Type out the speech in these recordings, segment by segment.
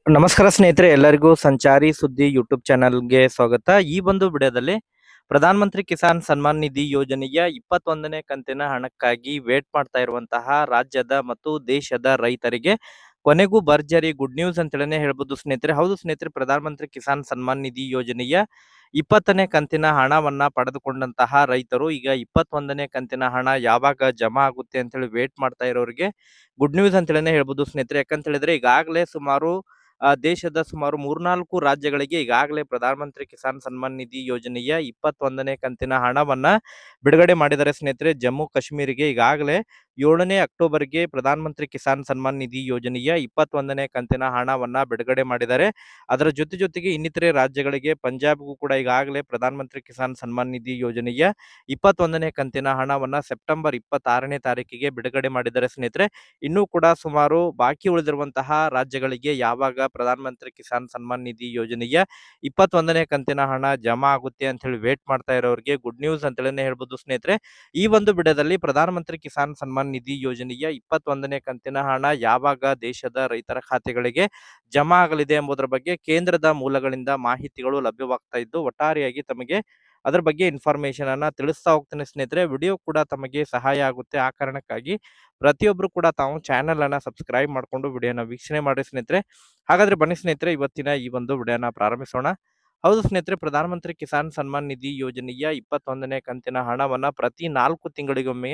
ನಮಸ್ಕಾರ ಸ್ನೇಹಿತರೆ, ಎಲ್ಲರಿಗೂ ಸಂಚಾರಿ ಸುದ್ದಿ ಯೂಟ್ಯೂಬ್ ಚಾನಲ್ಗೆ ಸ್ವಾಗತ. ಈ ಒಂದು ವಿಡಿಯೋದಲ್ಲಿ ಪ್ರಧಾನ ಮಂತ್ರಿ ಕಿಸಾನ್ ಸನ್ಮಾನ್ ನಿಧಿ ಯೋಜನೆಯ 21ನೇ ಕಂತಿನ ಹಣಕ್ಕಾಗಿ ವೇಟ್ ಮಾಡ್ತಾ ಇರುವಂತಹ ರಾಜ್ಯದ ಮತ್ತು ದೇಶದ ರೈತರಿಗೆ ಕೊನೆಗೂ ಭರ್ಜರಿ ಗುಡ್ ನ್ಯೂಸ್ ಅಂತೇಳಿ ಹೇಳ್ಬೋದು ಸ್ನೇಹಿತರೆ. ಹೌದು ಸ್ನೇಹಿತರೆ, ಪ್ರಧಾನ ಮಂತ್ರಿ ಕಿಸಾನ್ ಸನ್ಮಾನ್ ನಿಧಿ ಯೋಜನೆಯ 20ನೇ ಕಂತಿನ ಹಣವನ್ನ ಪಡೆದುಕೊಂಡಂತಹ ರೈತರು ಈಗ 21ನೇ ಕಂತಿನ ಹಣ ಯಾವಾಗ ಜಮಾ ಆಗುತ್ತೆ ಅಂತೇಳಿ ವೇಟ್ ಮಾಡ್ತಾ ಇರೋರಿಗೆ ಗುಡ್ ನ್ಯೂಸ್ ಅಂತೇಳಿ ಹೇಳ್ಬೋದು ಸ್ನೇಹಿತರೆ. ಯಾಕಂತ ಹೇಳಿದ್ರೆ ಈಗಾಗಲೇ ಸುಮಾರು ದೇಶದ ಸುಮಾರು 3-4 ರಾಜ್ಯಗಳಿಗೆ ಈಗಾಗಲೇ ಪ್ರಧಾನಮಂತ್ರಿ ಕಿಸಾನ್ ಸನ್ಮಾನ್ ನಿಧಿ ಯೋಜನೆಯ 21ನೇ ಕಂತಿನ ಹಣವನ್ನ ಬಿಡುಗಡೆ ಮಾಡಿದ್ದಾರೆ ಸ್ನೇಹಿತರೆ. ಜಮ್ಮು ಕಾಶ್ಮೀರಿಗೆ ಈಗಾಗಲೇ 7ನೇ ಅಕ್ಟೋಬರ್ಗೆ ಪ್ರಧಾನಮಂತ್ರಿ ಕಿಸಾನ್ ಸನ್ಮಾನ್ ನಿಧಿ ಯೋಜನೆಯ 21ನೇ ಕಂತಿನ ಹಣವನ್ನ ಬಿಡುಗಡೆ ಮಾಡಿದ್ದಾರೆ. ಅದರ ಜೊತೆಗೆ ಇನ್ನಿತರೆ ರಾಜ್ಯಗಳಿಗೆ ಪಂಜಾಬ್ಗೂ ಕೂಡ ಈಗಾಗಲೇ ಪ್ರಧಾನಮಂತ್ರಿ ಕಿಸಾನ್ ಸನ್ಮಾನ್ ನಿಧಿ ಯೋಜನೆಯ 21ನೇ ಕಂತಿನ ಹಣವನ್ನ ಸೆಪ್ಟೆಂಬರ್ 26ನೇ ತಾರೀಕಿಗೆ ಬಿಡುಗಡೆ ಮಾಡಿದ್ದಾರೆ ಸ್ನೇಹಿತರೆ. ಇನ್ನೂ ಕೂಡ ಸುಮಾರು ಬಾಕಿ ಉಳಿದಿರುವಂತಹ ರಾಜ್ಯಗಳಿಗೆ ಯಾವಾಗ ಪ್ರಧಾನಮಂತ್ರಿ ಕಿಸಾನ್ ಸನ್ಮಾನ್ ನಿಧಿ ಯೋಜನೆಯ 21ನೇ ಕಂತಿನ ಹಣ ಜಮಾ ಆಗುತ್ತೆ ಅಂತ ಹೇಳಿ ವೇಟ್ ಮಾಡ್ತಾ ಇರೋರಿಗೆ ಗುಡ್ ನ್ಯೂಸ್ ಅಂತೇಳಿ ಹೇಳ್ಬೋದು ಸ್ನೇಹಿತರೆ. ಈ ಒಂದು ವಿಡಿಯೋದಲ್ಲಿ ಪ್ರಧಾನಮಂತ್ರಿ ಕಿಸಾನ್ ಸನ್ಮಾನ್ ನಿಧಿ ಯೋಜನೆಯ 21ನೇ ಕಂತಿನ ಹಣ ಯಾವಾಗ ದೇಶದ ರೈತರ ಖಾತೆಗಳಿಗೆ ಜಮಾ ಆಗಲಿದೆ ಎಂಬುದರ ಬಗ್ಗೆ ಕೇಂದ್ರದ ಮೂಲಗಳಿಂದ ಮಾಹಿತಿಗಳು ಲಭ್ಯವಾಗ್ತಾ ಇದ್ದು, ಒಟ್ಟಾರೆಯಾಗಿ ತಮಗೆ ಅದರ ಬಗ್ಗೆ ಇನ್ಫಾರ್ಮೇಶನ್ ಅನ್ನ ತಿಳಿಸ್ತಾ ಹೋಗ್ತೇನೆ ಸ್ನೇಹಿತರೆ. ವಿಡಿಯೋ ಕೂಡ ತಮಗೆ ಸಹಾಯ ಆಗುತ್ತೆ. ಆ ಕಾರಣಕ್ಕಾಗಿ ಪ್ರತಿಯೊಬ್ರು ಕೂಡ ತಾವು ಚಾನೆಲ್ ಅನ್ನ ಸಬ್ಸ್ಕ್ರೈಬ್ ಮಾಡಿಕೊಂಡು ವಿಡಿಯೋನ ವೀಕ್ಷಣೆ ಮಾಡಿ ಸ್ನೇಹಿತರೆ. ಹಾಗಾದ್ರೆ ಬನ್ನಿ ಸ್ನೇಹಿತರೆ, ಇವತ್ತಿನ ಈ ಒಂದು ವಿಡಿಯೋನ ಪ್ರಾರಂಭಿಸೋಣ. ಹೌದು ಸ್ನೇಹಿತರೆ, ಪ್ರಧಾನಮಂತ್ರಿ ಕಿಸಾನ್ ಸನ್ಮಾನ್ ನಿಧಿ ಯೋಜನೆಯ 21ನೇ ಕಂತಿನ ಹಣವನ್ನ ಪ್ರತಿ 4 ತಿಂಗಳಿಗೊಮ್ಮೆ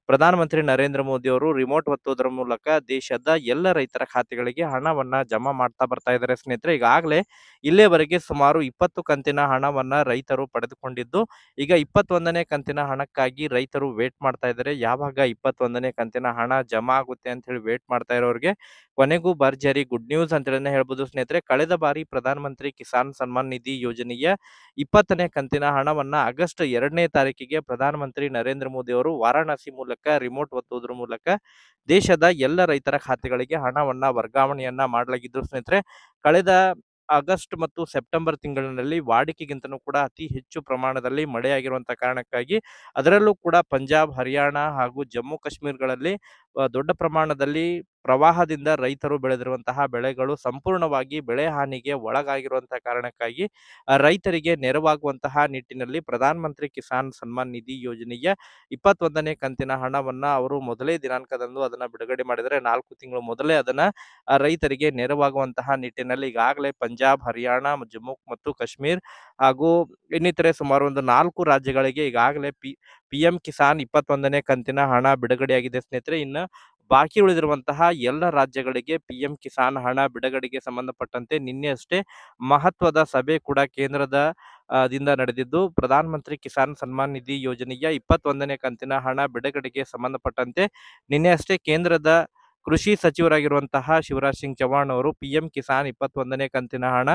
ಪ್ರಧಾನಮಂತ್ರಿ ನರೇಂದ್ರ ಮೋದಿ ಅವರು ರಿಮೋಟ್ ಒತ್ತುವುದರ ಮೂಲಕ ದೇಶದ ಎಲ್ಲ ರೈತರ ಖಾತೆಗಳಿಗೆ ಹಣವನ್ನ ಜಮಾ ಮಾಡ್ತಾ ಬರ್ತಾ ಇದ್ದಾರೆ ಸ್ನೇಹಿತರೆ. ಈಗಾಗಲೇ ಇಲ್ಲಿಯವರೆಗೆ ಸುಮಾರು 20 ಕಂತಿನ ಹಣವನ್ನ ರೈತರು ಪಡೆದುಕೊಂಡಿದ್ದು, ಈಗ 21ನೇ ಕಂತಿನ ಹಣಕ್ಕಾಗಿ ರೈತರು ವೇಟ್ ಮಾಡ್ತಾ ಇದ್ದಾರೆ. ಯಾವಾಗ 21ನೇ ಕಂತಿನ ಹಣ ಜಮಾ ಆಗುತ್ತೆ ಅಂತ ಹೇಳಿ ವೇಟ್ ಮಾಡ್ತಾ ಇರೋರಿಗೆ ಕೊನೆಗೂ ಭರ್ಜರಿ ಗುಡ್ ನ್ಯೂಸ್ ಅಂತೇಳಿ ಹೇಳ್ಬೋದು ಸ್ನೇಹಿತರೆ. ಕಳೆದ ಬಾರಿ ಪ್ರಧಾನಮಂತ್ರಿ ಕಿಸಾನ್ ಸನ್ಮಾನ್ ನಿಧಿ ಯೋಜನೆಯ 20ನೇ ಕಂತಿನ ಹಣವನ್ನ ಆಗಸ್ಟ್ 2ನೇ ತಾರೀಕಿಗೆ ಪ್ರಧಾನಮಂತ್ರಿ ನರೇಂದ್ರ ಮೋದಿ ಅವರು ವಾರಾಣಸಿ ಮೂಲಕ ರಿಮೋಟ್ ಒತ್ತುವುದರ ಮೂಲಕ ದೇಶದ ಎಲ್ಲ ರೈತರ ಖಾತೆಗಳಿಗೆ ಹಣವನ್ನ ವರ್ಗಾವಣೆಯನ್ನ ಮಾಡಲಾಗಿದ್ದು ಸ್ನೇಹಿತರೆ. ಕಳೆದ ಆಗಸ್ಟ್ ಮತ್ತು ಸೆಪ್ಟೆಂಬರ್ ತಿಂಗಳಿನಲ್ಲಿ ವಾಡಿಕೆಗಿಂತನೂ ಕೂಡ ಅತಿ ಹೆಚ್ಚು ಪ್ರಮಾಣದಲ್ಲಿ ಮಳೆಯಾಗಿರುವಂತಹ ಕಾರಣಕ್ಕಾಗಿ, ಅದರಲ್ಲೂ ಕೂಡ ಪಂಜಾಬ್, ಹರಿಯಾಣ ಹಾಗೂ ಜಮ್ಮು ಕಾಶ್ಮೀರಗಳಲ್ಲಿ ದೊಡ್ಡ ಪ್ರಮಾಣದಲ್ಲಿ ಪ್ರವಾಹದಿಂದ ರೈತರು ಬೆಳೆದಿರುವಂತಹ ಬೆಳೆಗಳು ಸಂಪೂರ್ಣವಾಗಿ ಬೆಳೆ ಹಾನಿಗೆ ಒಳಗಾಗಿರುವಂತಹ ಕಾರಣಕ್ಕಾಗಿ ರೈತರಿಗೆ ನೆರವಾಗುವಂತಹ ನಿಟ್ಟಿನಲ್ಲಿ ಪ್ರಧಾನ ಮಂತ್ರಿ ಕಿಸಾನ್ ಸನ್ಮಾನ್ ನಿಧಿ ಯೋಜನೆಯ 21ನೇ ಕಂತಿನ ಹಣವನ್ನ ಅವರು ಮೊದಲೇ ದಿನಾಂಕದಂದು ಅದನ್ನ ಬಿಡುಗಡೆ ಮಾಡಿದರೆ 4 ತಿಂಗಳು ಮೊದಲೇ ಅದನ್ನ ರೈತರಿಗೆ ನೆರವಾಗುವಂತಹ ನಿಟ್ಟಿನಲ್ಲಿ ಈಗಾಗಲೇ ಪಂಜಾಬ್, ಹರಿಯಾಣ, ಜಮ್ಮು ಮತ್ತು ಕಾಶ್ಮೀರ್ ಹಾಗೂ ಇನ್ನಿತರೆ ಸುಮಾರು ಒಂದು 4 ರಾಜ್ಯಗಳಿಗೆ ಈಗಾಗಲೇ ಪಿಎಂ ಕಿಸಾನ್ 21ನೇ ಕಂತಿನ ಹಣ ಬಿಡುಗಡೆಯಾಗಿದೆ ಸ್ನೇಹಿತರೆ. ಇನ್ನು ಬಾಕಿ ಉಳಿದಿರುವಂತಹ ಎಲ್ಲ ರಾಜ್ಯಗಳಿಗೆ ಪಿಎಂ ಕಿಸಾನ್ ಹಣ ಬಿಡುಗಡೆಗೆ ಸಂಬಂಧಪಟ್ಟಂತೆ ನಿನ್ನೆ ಅಷ್ಟೇ ಮಹತ್ವದ ಸಭೆ ಕೂಡ ಕೇಂದ್ರದ ದಿಂದ ನಡೆದಿದ್ದು, ಪ್ರಧಾನ ಮಂತ್ರಿ ಕಿಸಾನ್ ಸನ್ಮಾನ್ ನಿಧಿ ಯೋಜನೆಯ 21ನೇ ಕಂತಿನ ಹಣ ಬಿಡುಗಡೆಗೆ ಸಂಬಂಧಪಟ್ಟಂತೆ ನಿನ್ನೆ ಅಷ್ಟೇ ಕೇಂದ್ರದ ಕೃಷಿ ಸಚಿವರಾಗಿರುವಂತಹ ಶಿವರಾಜ್ ಸಿಂಗ್ ಚೌಹಾಣ್ ಅವರು ಪಿಎಂ ಕಿಸಾನ್ 21ನೇ ಕಂತಿನ ಹಣ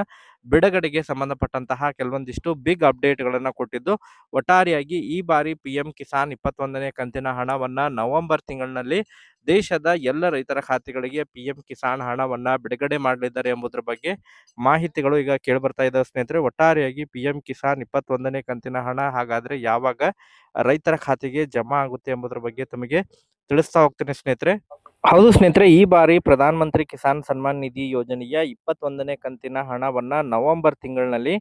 ಬಿಡುಗಡೆಗೆ ಸಂಬಂಧಪಟ್ಟಂತಹ ಕೆಲವೊಂದಿಷ್ಟು ಬಿಗ್ ಅಪ್ಡೇಟ್ಗಳನ್ನು ಕೊಟ್ಟಿದ್ದು, ಒಟ್ಟಾರೆಯಾಗಿ ಈ ಬಾರಿ ಪಿಎಂ ಕಿಸಾನ್ 21ನೇ ಕಂತಿನ ಹಣವನ್ನ ನವೆಂಬರ್ ತಿಂಗಳಿನಲ್ಲಿ ದೇಶದ ಎಲ್ಲ ರೈತರ ಖಾತೆಗಳಿಗೆ ಪಿಎಂ ಕಿಸಾನ್ ಹಣವನ್ನ ಬಿಡುಗಡೆ ಮಾಡಲಿದ್ದಾರೆ ಎಂಬುದರ ಬಗ್ಗೆ ಮಾಹಿತಿಗಳು ಈಗ ಕೇಳಿಬರ್ತಾ ಇದ್ದಾವೆ ಸ್ನೇಹಿತರೆ. ಒಟ್ಟಾರೆಯಾಗಿ ಪಿಎಂ ಕಿಸಾನ್ 21ನೇ ಕಂತಿನ ಹಣ ಹಾಗಾದ್ರೆ ಯಾವಾಗ ರೈತರ ಖಾತೆಗೆ ಜಮಾ ಆಗುತ್ತೆ ಎಂಬುದರ ಬಗ್ಗೆ ತಮಗೆ ತಿಳಿಸ್ತಾ ಹೋಗ್ತೇನೆ ಸ್ನೇಹಿತರೆ. ಹೌದು ಸ್ನೇಹಿತರೆ, ಈ ಬಾರಿ ಪ್ರಧಾನ ಮಂತ್ರಿ ಕಿಸಾನ್ ಸನ್ಮಾನ್ ನಿಧಿ ಯೋಜನೆಯ 21ನೇ ಕಂತಿನ ಹಣವನ್ನ ನವೆಂಬರ್ ತಿಂಗಳಿನಲ್ಲಿ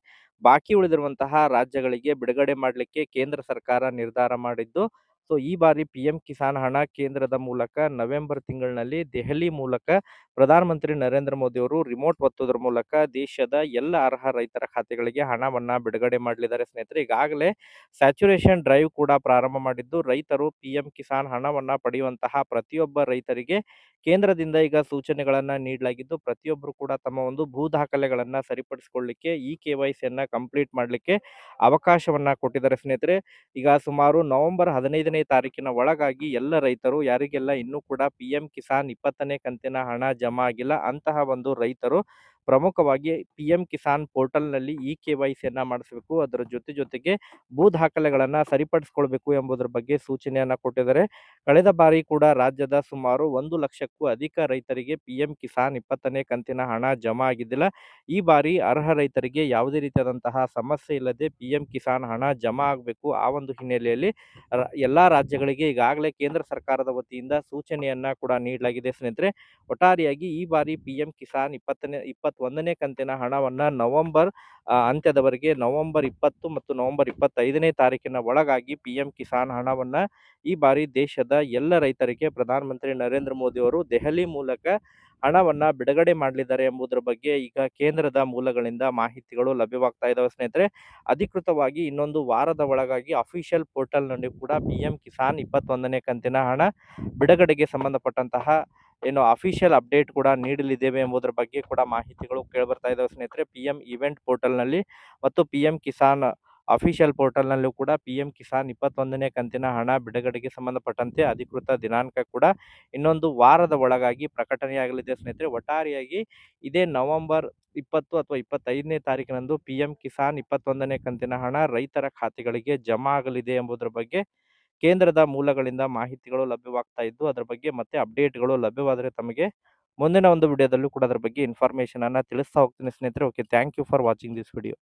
ಬಾಕಿ ಉಳಿದಿರುವಂತಹ ರಾಜ್ಯಗಳಿಗೆ ಬಿಡುಗಡೆ ಮಾಡಲಿಕ್ಕೆ ಕೇಂದ್ರ ಸರ್ಕಾರ ನಿರ್ಧಾರ ಮಾಡಿದ್ದು, ಸೊ ಈ ಬಾರಿ ಪಿಎಂ ಕಿಸಾನ್ ಹಣ ಕೇಂದ್ರದ ಮೂಲಕ ನವೆಂಬರ್ ತಿಂಗಳಿನಲ್ಲಿ ದೆಹಲಿ ಮೂಲಕ ಪ್ರಧಾನಮಂತ್ರಿ ನರೇಂದ್ರ ಮೋದಿ ಅವರು ರಿಮೋಟ್ ಒತ್ತುವುದರ ಮೂಲಕ ದೇಶದ ಎಲ್ಲ ಅರ್ಹ ರೈತರ ಖಾತೆಗಳಿಗೆ ಹಣವನ್ನ ಬಿಡುಗಡೆ ಮಾಡಲಿದ್ದಾರೆ ಸ್ನೇಹಿತರೆ. ಈಗಾಗಲೇ ಸ್ಯಾಚುರೇಷನ್ ಡ್ರೈವ್ ಕೂಡ ಪ್ರಾರಂಭ ಮಾಡಿದ್ದು, ರೈತರು ಪಿಎಂ ಕಿಸಾನ್ ಹಣವನ್ನ ಪಡೆಯುವಂತಹ ಪ್ರತಿಯೊಬ್ಬ ರೈತರಿಗೆ ಕೇಂದ್ರದಿಂದ ಈಗ ಸೂಚನೆಗಳನ್ನ ನೀಡಲಾಗಿದ್ದು, ಪ್ರತಿಯೊಬ್ಬರು ಕೂಡ ತಮ್ಮ ಒಂದು ಭೂ ದಾಖಲೆಗಳನ್ನ ಸರಿಪಡಿಸಿಕೊಳ್ಳಲಿಕ್ಕೆ ಈ KYCಯನ್ನ ಕಂಪ್ಲೀಟ್ ಮಾಡಲಿಕ್ಕೆ ಅವಕಾಶವನ್ನ ಕೊಟ್ಟಿದ್ದಾರೆ ಸ್ನೇಹಿತರೆ. ಈಗ ಸುಮಾರು ನವೆಂಬರ್ 15ನೇ ತಾರೀಕಿನ ಒಳಗಾಗಿ ಎಲ್ಲ ರೈತರು ಯಾರಿಗೆಲ್ಲ ಇನ್ನೂ ಕೂಡ ಪಿಎಂ ಕಿಸಾನ್ 20ನೇ ಕಂತಿನ ಹಣ ಜಮಾ ಆಗಿಲ್ಲ ಅಂತಹ ಒಂದು ರೈತರು ಪ್ರಮುಖವಾಗಿ ಪಿಎಂ ಕಿಸಾನ್ ಪೋರ್ಟಲ್ನಲ್ಲಿ ಈ KYCಯನ್ನ ಮಾಡಿಸಬೇಕು. ಅದರ ಜೊತೆಗೆ ಭೂ ದಾಖಲೆಗಳನ್ನ ಸರಿಪಡಿಸಿಕೊಳ್ಬೇಕು ಎಂಬುದರ ಬಗ್ಗೆ ಸೂಚನೆಯನ್ನ ಕೊಟ್ಟಿದ್ದಾರೆ. ಕಳೆದ ಬಾರಿ ಕೂಡ ರಾಜ್ಯದ ಸುಮಾರು 1 ಲಕ್ಷಕ್ಕೂ ಅಧಿಕ ರೈತರಿಗೆ ಪಿಎಂ ಕಿಸಾನ್ 20ನೇ ಕಂತಿನ ಹಣ ಜಮಾ ಆಗಿದ್ದಿಲ್ಲ. ಈ ಬಾರಿ ಅರ್ಹ ರೈತರಿಗೆ ಯಾವುದೇ ರೀತಿಯಾದಂತಹ ಸಮಸ್ಯೆ ಇಲ್ಲದೆ ಪಿಎಂ ಕಿಸಾನ್ ಹಣ ಜಮಾ ಆಗಬೇಕು. ಆ ಒಂದು ಹಿನ್ನೆಲೆಯಲ್ಲಿ ಎಲ್ಲಾ ರಾಜ್ಯಗಳಿಗೆ ಈಗಾಗಲೇ ಕೇಂದ್ರ ಸರ್ಕಾರದ ವತಿಯಿಂದ ಸೂಚನೆಯನ್ನ ಕೂಡ ನೀಡಲಾಗಿದೆ ಸ್ನೇಹಿತರೆ. ಒಟ್ಟಾರೆಯಾಗಿ ಈ ಬಾರಿ ಪಿಎಂ ಕಿಸಾನ್ 21ನೇ ಕಂತಿನ ಹಣವನ್ನ ನವೆಂಬರ್ ಅಂತ್ಯದವರೆಗೆ ನವೆಂಬರ್ 20 ಮತ್ತು ನವೆಂಬರ್ 25ನೇ ತಾರೀಕಿನ ಒಳಗಾಗಿ ಪಿಎಂ ಕಿಸಾನ್ ಹಣವನ್ನ ಈ ಬಾರಿ ದೇಶದ ಎಲ್ಲ ರೈತರಿಗೆ ಪ್ರಧಾನಮಂತ್ರಿ ನರೇಂದ್ರ ಮೋದಿ ಅವರು ದೆಹಲಿ ಮೂಲಕ ಹಣವನ್ನ ಬಿಡುಗಡೆ ಮಾಡಲಿದ್ದಾರೆ ಎಂಬುದರ ಬಗ್ಗೆ ಈಗ ಕೇಂದ್ರದ ಮೂಲಗಳಿಂದ ಮಾಹಿತಿಗಳು ಲಭ್ಯವಾಗ್ತಾ ಇದಾವೆ ಸ್ನೇಹಿತರೆ. ಅಧಿಕೃತವಾಗಿ ಇನ್ನೊಂದು ವಾರದ ಒಳಗಾಗಿ ಅಫಿಷಿಯಲ್ ಪೋರ್ಟಲ್‌ನಲ್ಲಿ ಕೂಡ ಪಿಎಂ ಕಿಸಾನ್ 21ನೇ ಕಂತಿನ ಹಣ ಬಿಡುಗಡೆಗೆ ಸಂಬಂಧಪಟ್ಟಂತಹ ಅಫಿಷಿಯಲ್ ಅಪ್ಡೇಟ್ ಕೂಡ ನೀಡಲಿದ್ದೇವೆ ಎಂಬುದರ ಬಗ್ಗೆ ಕೂಡ ಮಾಹಿತಿಗಳು ಕೇಳಿಬರ್ತಾ ಇದಾವೆ ಸ್ನೇಹಿತರೆ. ಪಿಎಂ ಈವೆಂಟ್ ಪೋರ್ಟಲ್‌ನಲ್ಲಿ ಮತ್ತು ಪಿಎಂ ಕಿಸಾನ್ ಅಫಿಷಿಯಲ್ ಪೋರ್ಟಲ್‌ನಲ್ಲೂ ಕೂಡ ಪಿಎಂ ಕಿಸಾನ್ 21ನೇ ಕಂತಿನ ಹಣ ಬಿಡುಗಡೆಗೆ ಸಂಬಂಧಪಟ್ಟಂತೆ ಅಧಿಕೃತ ದಿನಾಂಕ ಕೂಡ ಇನ್ನೊಂದು ವಾರದ ಒಳಗಾಗಿ ಪ್ರಕಟಣೆಯಾಗಲಿದೆ ಸ್ನೇಹಿತರೆ. ಒಟ್ಟಾರೆಯಾಗಿ ಇದೇ ನವೆಂಬರ್ 20 ಅಥವಾ 25ನೇ ತಾರೀಕಿನಂದು ಪಿಎಂ ಕಿಸಾನ್ 21ನೇ ಕಂತಿನ ಹಣ ರೈತರ ಖಾತೆಗಳಿಗೆ ಜಮಾ ಆಗಲಿದೆ ಎಂಬುದರ ಬಗ್ಗೆ ಕೇಂದ್ರದ ಮೂಲಗಳಿಂದ ಮಾಹಿತಿಗಳು ಲಭ್ಯವಾಗ್ತಾ ಇದ್ದು, ಅದರ ಬಗ್ಗೆ ಮತ್ತೆ ಅಪ್ಡೇಟ್‌ಗಳು ಲಭ್ಯವಾದರೆ ತಮಗೆ ಮುಂದಿನ ಒಂದು ವಿಡಿಯೋದಲ್ಲೂ ಕೂಡ ಅದರ ಬಗ್ಗೆ ಇನ್ಫಾರ್ಮೇಷನ್ ಅನ್ನ ತಿಳಿಸ್ತಾ ಹೋಗ್ತೀನಿ ಸ್ನೇಹಿತರೆ. Okay, thank you for watching this video.